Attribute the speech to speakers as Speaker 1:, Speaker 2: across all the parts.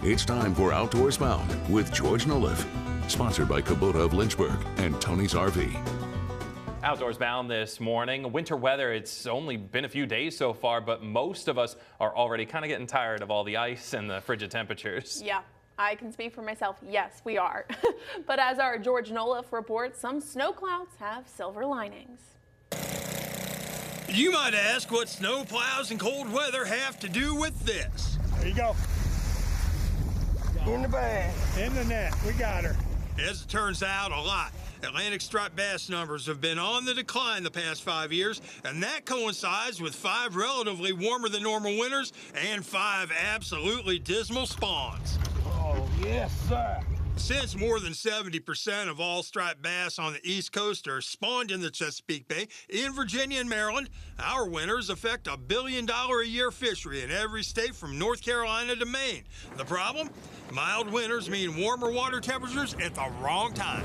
Speaker 1: It's time for Outdoors Bound with George Noliff. Sponsored by Kubota of Lynchburg and Tony's RV.
Speaker 2: Outdoors Bound this morning. Winter weather, it's only been a few days so far, but most of us are already kind of getting tired of all the ice and the frigid temperatures.
Speaker 3: Yeah, I can speak for myself. Yes, we are. But as our George Noliff reports, some snow clouds have silver linings.
Speaker 4: You might ask what snow plows and cold weather have to do with this.
Speaker 5: There you go.
Speaker 4: In the bag.
Speaker 5: In the net. We got her.
Speaker 4: As it turns out, a lot. Atlantic striped bass numbers have been on the decline the past 5 years, and that coincides with 5 relatively warmer than normal winters and 5 absolutely dismal spawns.
Speaker 5: Oh, yes, sir.
Speaker 4: Since more than 70% of all striped bass on the East Coast are spawned in the Chesapeake Bay, in Virginia and Maryland, our winters affect $1 billion a year fishery in every state from North Carolina to Maine. The problem? Mild winters mean warmer water temperatures at the wrong time.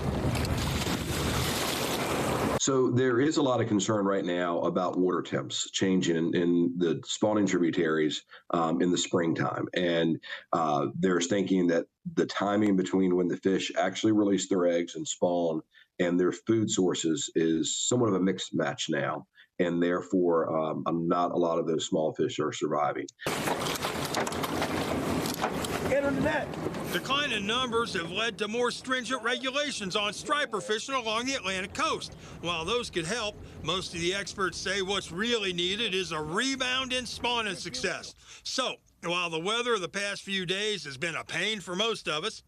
Speaker 6: So there is a lot of concern right now about water temps changing in the spawning tributaries in the springtime. And there's thinking that the timing between when the fish actually release their eggs and spawn and their food sources is somewhat of a mixed match now. And therefore, not a lot of those small fish are surviving.
Speaker 5: Get her to net.
Speaker 4: Declining numbers have led to more stringent regulations on striper fishing along the Atlantic coast. While those could help, most of the experts say what's really needed is a rebound in spawning success. So, while the weather of the past few days has been a pain for most of us,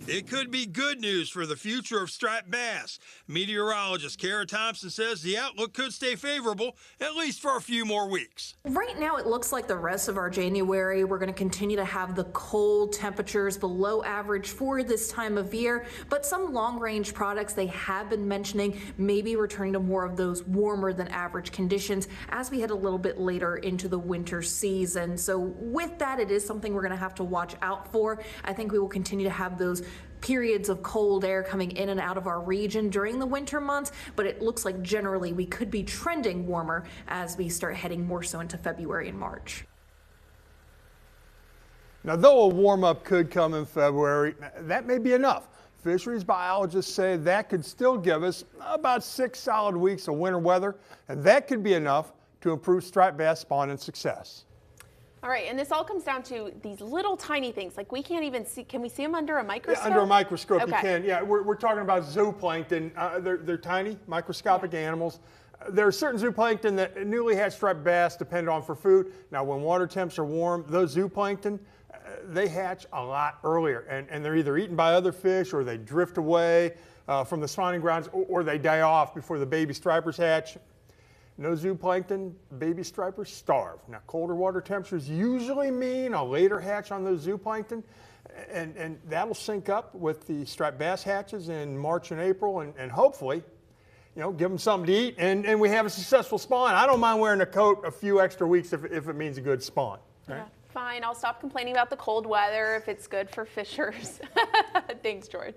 Speaker 4: it could be good news for the future of striped bass. Meteorologist Kara Thompson says the outlook could stay favorable, at least for a few more weeks.
Speaker 7: Right now, it looks like the rest of our January, we're going to continue to have the cold temperatures below average for this time of year. But some long-range products they have been mentioning may be returning to more of those warmer than average conditions as we head a little bit later into the winter season. So with that, it is something we're going to have to watch out for. I think we will continue to have those periods of cold air coming in and out of our region during the winter months, but it looks like generally we could be trending warmer as we start heading more so into February and March.
Speaker 5: Now, though a warm-up could come in February, that may be enough. Fisheries biologists say that could still give us about 6 solid weeks of winter weather, and that could be enough to improve striped bass spawning success.
Speaker 3: All right, and this all comes down to these little tiny things. Like we can't even see, can we see them under a microscope?
Speaker 5: Yeah, under a microscope
Speaker 3: okay.
Speaker 5: You can. Yeah, we're talking about zooplankton. They're tiny, microscopic animals. There are certain zooplankton that newly hatched striped bass depend on for food. Now, when water temps are warm, those zooplankton, they hatch a lot earlier, and they're either eaten by other fish or they drift away from the spawning grounds or they die off before the baby stripers hatch. No zooplankton, baby stripers starve. Now, colder water temperatures usually mean a later hatch on those zooplankton, and that'll sync up with the striped bass hatches in March and April, and hopefully, you know, give them something to eat, and we have a successful spawn. I don't mind wearing a coat a few extra weeks if it means a good spawn. Right?
Speaker 3: Yeah, fine, I'll stop complaining about the cold weather if it's good for fishers. Thanks, George.